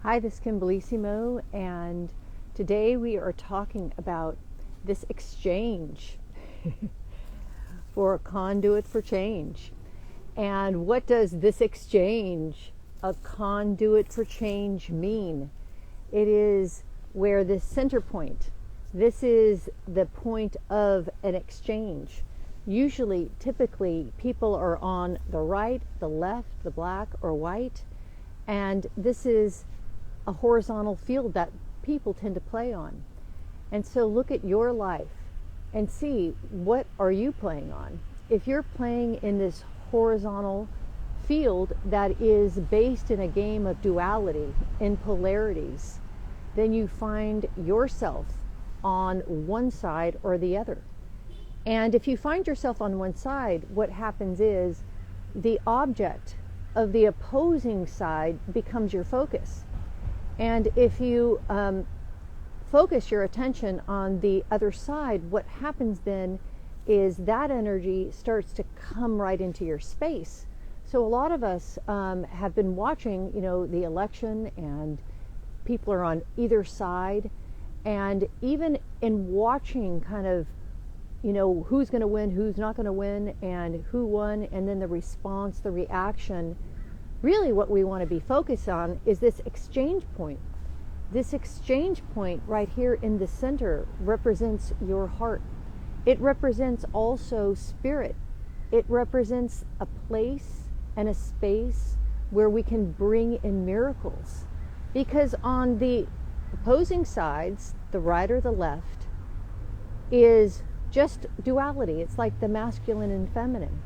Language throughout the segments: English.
Hi, this is Kim Bellissimo, and today we are talking about this exchange for a conduit for change. And what does this exchange, a conduit for change, mean? It is where this center point, this is the point of an exchange. Usually, typically, people are on the right, the left, the black, or white, and this is a horizontal field that people tend to play on. And so look at your life and see, what are you playing on? If you're playing in this horizontal field that is based in a game of duality, in polarities, then you find yourself on one side or the other. And if you find yourself on one side, what happens is the object of the opposing side becomes your focus. And if you focus your attention on the other side, what happens then is that energy starts to come right into your space. So a lot of us have been watching, the election, and people are on either side. And even in watching kind of, who's going to win, who's not going to win, and who won, and then the response, the reaction, really what we want to be focused on is this exchange point. This exchange point right here in the center represents your heart. It represents also spirit. It represents a place and a space where we can bring in miracles. Because on the opposing sides, the right or the left, is just duality. It's like the masculine and feminine.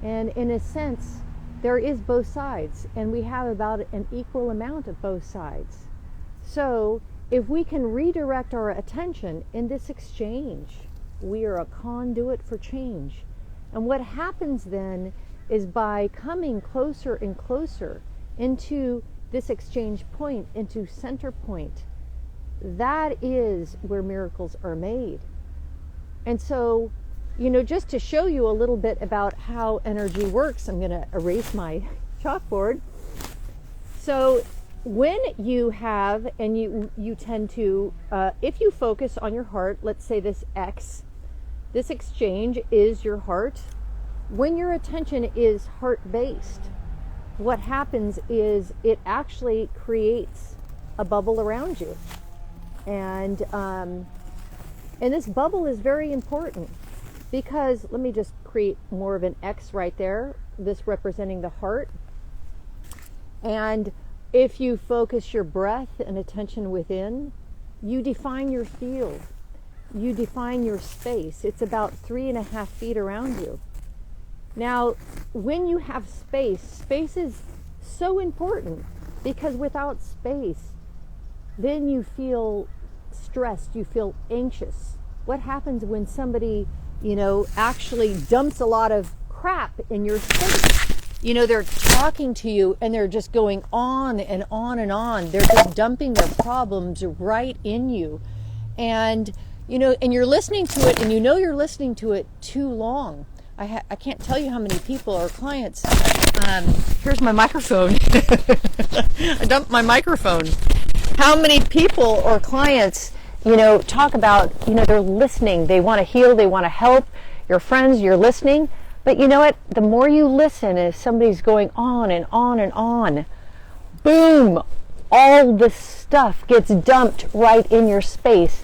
And in a sense, there is both sides, and we have about an equal amount of both sides. So if we can redirect our attention in this exchange, we are a conduit for change. And what happens then is, by coming closer and closer into this exchange point, into center point, that is where miracles are made. And so, just to show you a little bit about how energy works, I'm going to erase my chalkboard. So when you have, and you tend to, if you focus on your heart, let's say this X, this exchange is your heart. When your attention is heart-based, what happens is it actually creates a bubble around you. And this bubble is very important. Because, let me just create more of an X right there, this representing the heart. And if you focus your breath and attention within, you define your field. You define your space. It's about 3.5 feet around you. Now, when you have space, space is so important, because without space, then you feel stressed, you feel anxious. What happens when somebody actually dumps a lot of crap in your space? They're talking to you and they're just going on and on and on. They're just dumping their problems right in you. And, and you're listening to it, and you're listening to it too long. I can't tell you how many people or clients, here's my microphone. I dumped my microphone. How many people or clients talk about, they're listening, they want to heal, they want to help your friends, you're listening. But you know what? The more you listen, if somebody's going on and on and on, boom, all the stuff gets dumped right in your space.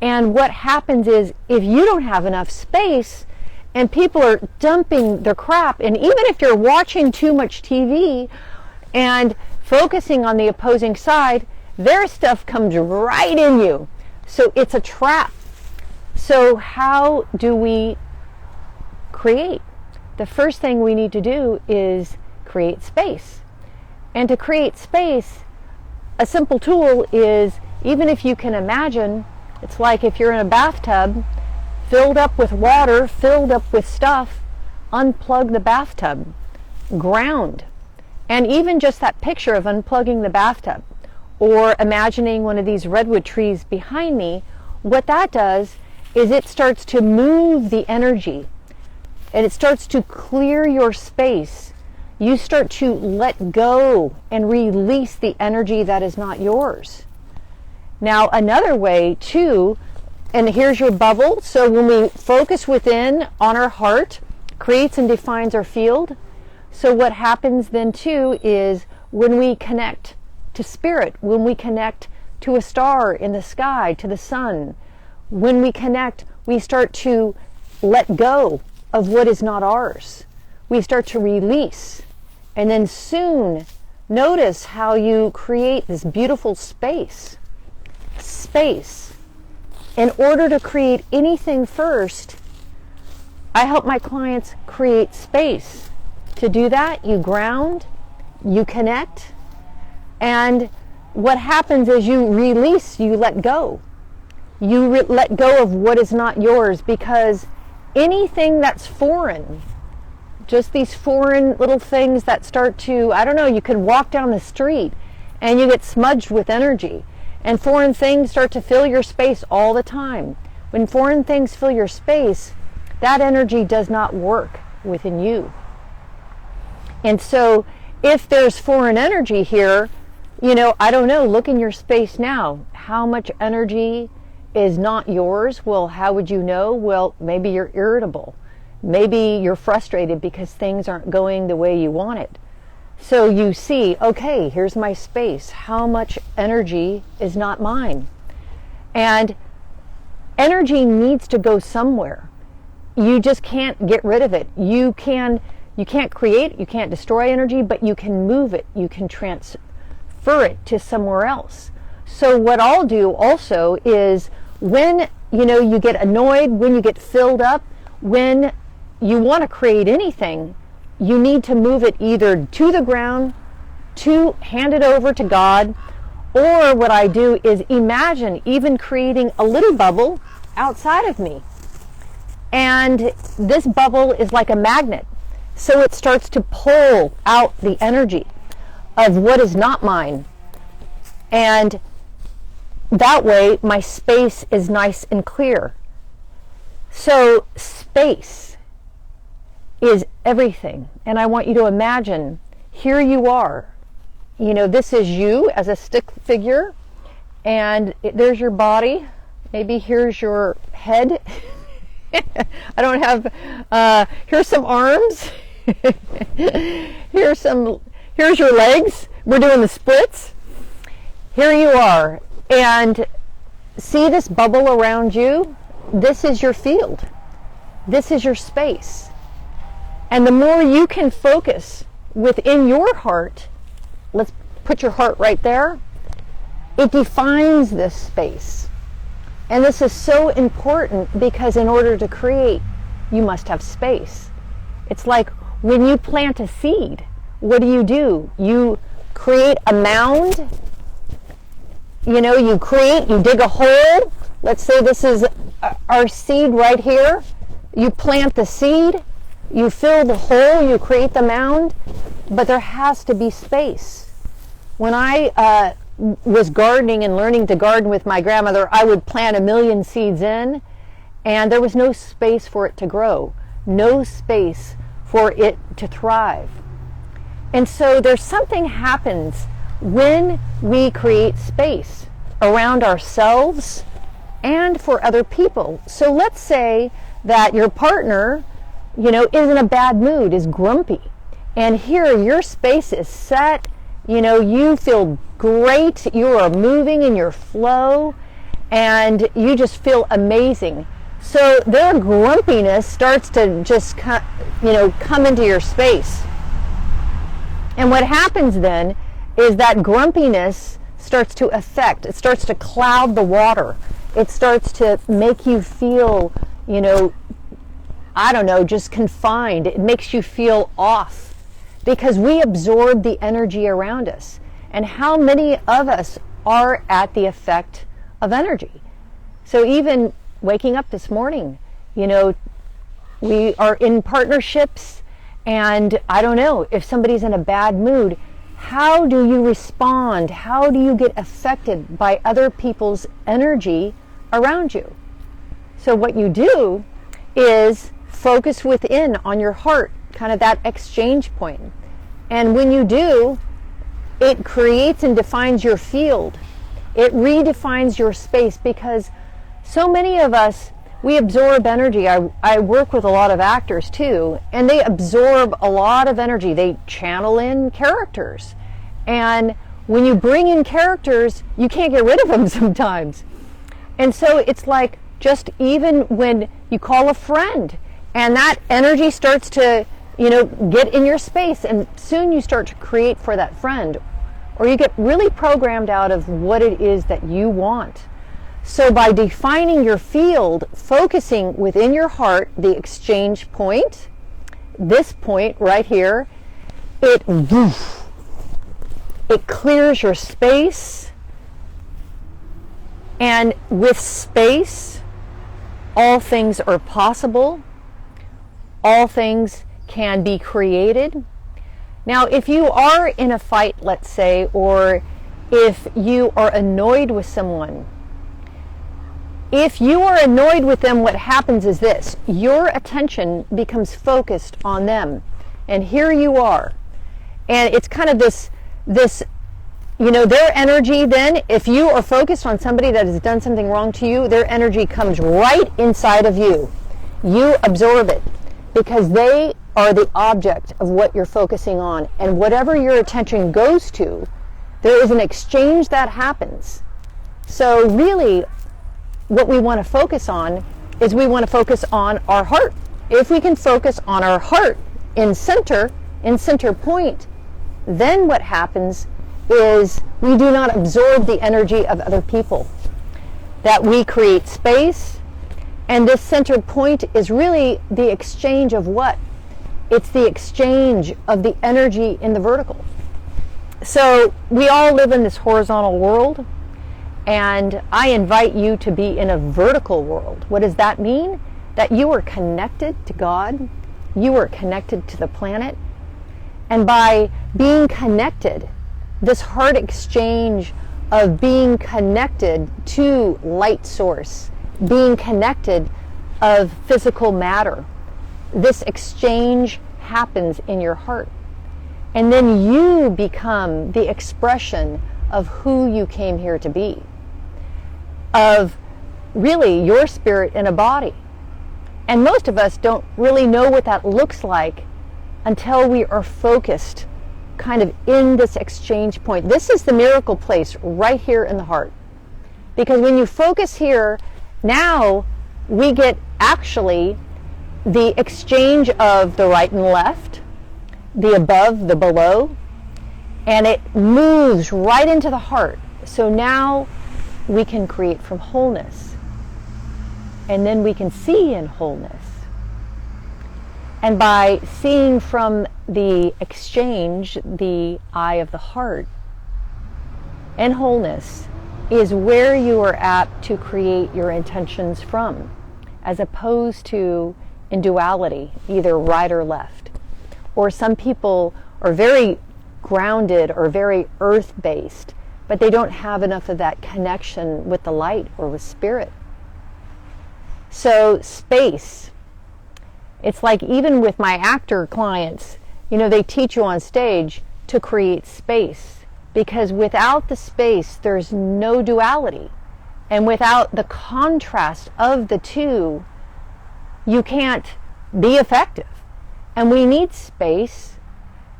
And what happens is, if you don't have enough space and people are dumping their crap, and even if you're watching too much TV and focusing on the opposing side, their stuff comes right in you. So it's a trap. So how do we create? The first thing we need to do is create space. And to create space, a simple tool is, even if you can imagine, it's like if you're in a bathtub filled up with water, filled up with stuff, unplug the bathtub, ground. And even just that picture of unplugging the bathtub, or imagining one of these redwood trees behind me, what that does is it starts to move the energy, and it starts to clear your space. you start to let go and release the energy that is not yours. Now, another way too, and here's your bubble. So when we focus within on our heart, creates and defines our field. So what happens then too is when we connect to spirit, when we connect to a star in the sky, to the sun, when we connect, we start to let go of what is not ours. We start to release. And then soon, notice how you create this beautiful space. Space. In order to create anything first, I help my clients create space. To do that, you ground, you connect, and what happens is you release, you let go. You let go of what is not yours, because anything that's foreign, just these foreign little things that start to, I don't know, you could walk down the street and you get smudged with energy, and foreign things start to fill your space all the time. When foreign things fill your space, that energy does not work within you. And so if there's foreign energy here, I don't know, look in your space now. How much energy is not yours? Well, how would you know? Well, maybe you're irritable. Maybe you're frustrated because things aren't going the way you want it. So you see, okay, here's my space. How much energy is not mine? And energy needs to go somewhere. You just can't get rid of it. You can't create it, you can't destroy energy, but you can move it. You can transfer it to somewhere else. So what I'll do also is when you get annoyed, when you get filled up, when you want to create anything, you need to move it either to the ground, to hand it over to God, or what I do is imagine even creating a little bubble outside of me. And this bubble is like a magnet. So it starts to pull out the energy of what is not mine. And that way my space is nice and clear. So space is everything. And I want you to imagine, here you are. This is you as a stick figure. And there's your body. Maybe here's your head. I don't have, here's some arms. Here's your legs. We're doing the splits. Here you are. And see this bubble around you? This is your field. This is your space. And the more you can focus within your heart, let's put your heart right there, it defines this space. And this is so important because in order to create, you must have space. It's like when you plant a seed, what do? You create a mound. You dig a hole. Let's say this is our seed right here. You plant the seed, you fill the hole, you create the mound, but there has to be space. When I was gardening and learning to garden with my grandmother, I would plant 1,000,000 seeds in, and there was no space for it to grow, no space for it to thrive. And so there's something happens when we create space around ourselves and for other people. So let's say that your partner, is in a bad mood, is grumpy, and here your space is set, you feel great, you are moving in your flow, and you just feel amazing. So their grumpiness starts to just come into your space. And what happens then is that grumpiness starts to affect, it starts to cloud the water. It starts to make you feel, just confined. It makes you feel off because we absorb the energy around us. And how many of us are at the effect of energy? So even waking up this morning, we are in partnerships, and I don't know, if somebody's in a bad mood, how do you respond? How do you get affected by other people's energy around you? So what you do is focus within on your heart, kind of that exchange point. And when you do, it creates and defines your field. It redefines your space, because so many of us, we absorb energy. I work with a lot of actors too, and they absorb a lot of energy. They channel in characters. And when you bring in characters, you can't get rid of them sometimes. And so it's like, just even when you call a friend and that energy starts to, get in your space, and soon you start to create for that friend, or you get really programmed out of what it is that you want. So by defining your field, focusing within your heart, the exchange point, this point right here, it clears your space. And with space, all things are possible. All things can be created. Now, if you are in a fight, let's say, or if you are annoyed with someone, if you are annoyed with them, what happens is this: your attention becomes focused on them. And here you are. And it's kind of this, their energy then, if you are focused on somebody that has done something wrong to you, their energy comes right inside of you. You absorb it, because they are the object of what you're focusing on. And whatever your attention goes to, there is an exchange that happens. So really, what we want to focus on is we want to focus on our heart. If we can focus on our heart in center point, then what happens is we do not absorb the energy of other people. That we create space, and this center point is really the exchange of what? It's the exchange of the energy in the vertical. So we all live in this horizontal world, and I invite you to be in a vertical world. What does that mean? That you are connected to God, you are connected to the planet, and by being connected, this heart exchange of being connected to light source, being connected of physical matter, this exchange happens in your heart. And then you become the expression of who you came here to be, of really your spirit in a body. And most of us don't really know what that looks like until we are focused kind of in this exchange point. This is the miracle place right here in the heart. Because when you focus here, now we get actually the exchange of the right and left, the above, the below, and it moves right into the heart. So now we can create from wholeness, and then we can see in wholeness. And by seeing from the exchange, the eye of the heart, and wholeness is where you are apt to create your intentions from, as opposed to in duality, either right or left. Or some people are very grounded or very earth-based, but they don't have enough of that connection with the light or with spirit. So space, it's like even with my actor clients, they teach you on stage to create space, because without the space, there's no duality. And without the contrast of the two, you can't be effective. And we need space.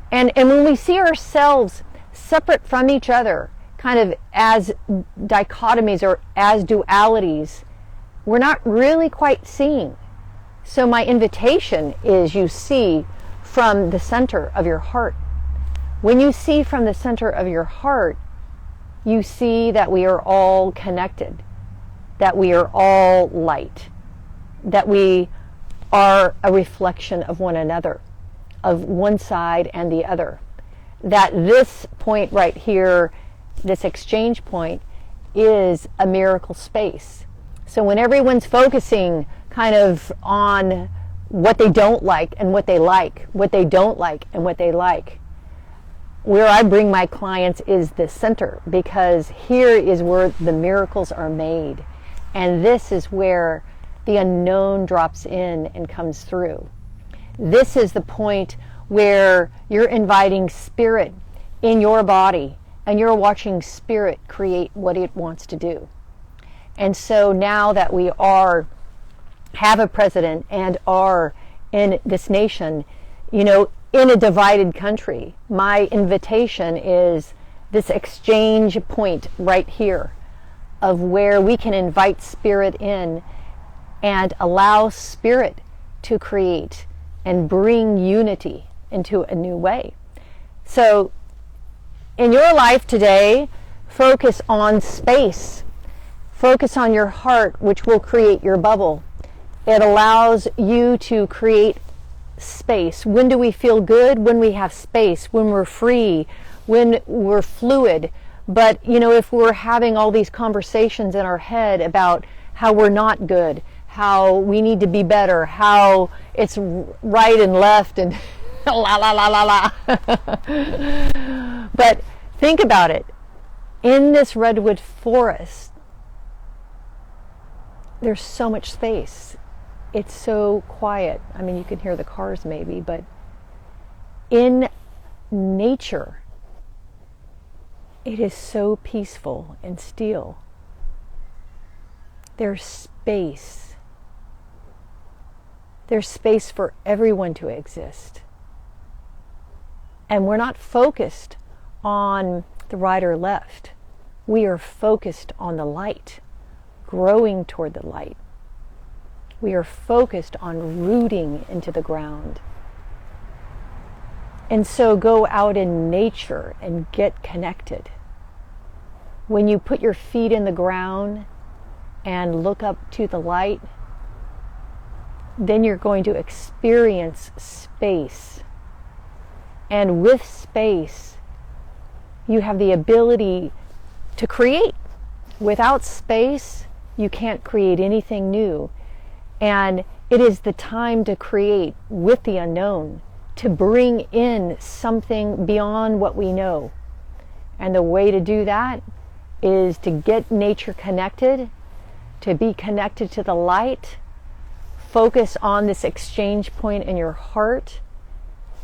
And when we see ourselves separate from each other, kind of as dichotomies or as dualities, we're not really quite seeing. So my invitation is you see from the center of your heart. When you see from the center of your heart, you see that we are all connected, that we are all light, that we are a reflection of one another, of one side and the other. That this point right here, this exchange point, is a miracle space. So when everyone's focusing kind of on what they don't like and what they like, what they don't like and what they like, where I bring my clients is the center, because here is where the miracles are made. And this is where the unknown drops in and comes through. This is the point where you're inviting spirit in your body and you're watching spirit create what it wants to do. And so now that we have a president and are in this nation, in a divided country, my invitation is this exchange point right here of where we can invite spirit in and allow spirit to create and bring unity into a new way. So in your life today, focus on space. Focus on your heart, which will create your bubble. It allows you to create space. When do we feel good? When we have space, when we're free, when we're fluid. But, if we're having all these conversations in our head about how we're not good, how we need to be better, how it's right and left and la la la la la. But think about it. In this redwood forest, there's so much space. It's so quiet. I mean, you can hear the cars maybe, but in nature, it is so peaceful and still. There's space. There's space for everyone to exist. And we're not focused on the right or left. We are focused on the light, growing toward the light. We are focused on rooting into the ground. And so go out in nature and get connected. When you put your feet in the ground and look up to the light, then you're going to experience space. And with space, you have the ability to create. Without space, you can't create anything new. And it is the time to create with the unknown, to bring in something beyond what we know. And the way to do that is to get nature connected, to be connected to the light, focus on this exchange point in your heart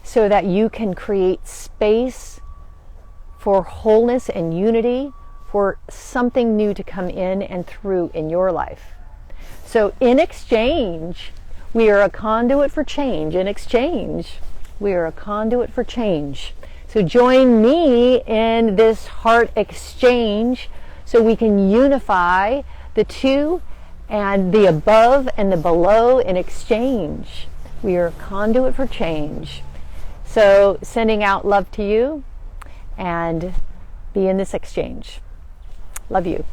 so that you can create space for wholeness and unity, for something new to come in and through in your life. So in exchange, we are a conduit for change. In exchange, we are a conduit for change. So join me in this heart exchange so we can unify the two and the above and the below in exchange. We are a conduit for change. So sending out love to you and be in this exchange. Love you.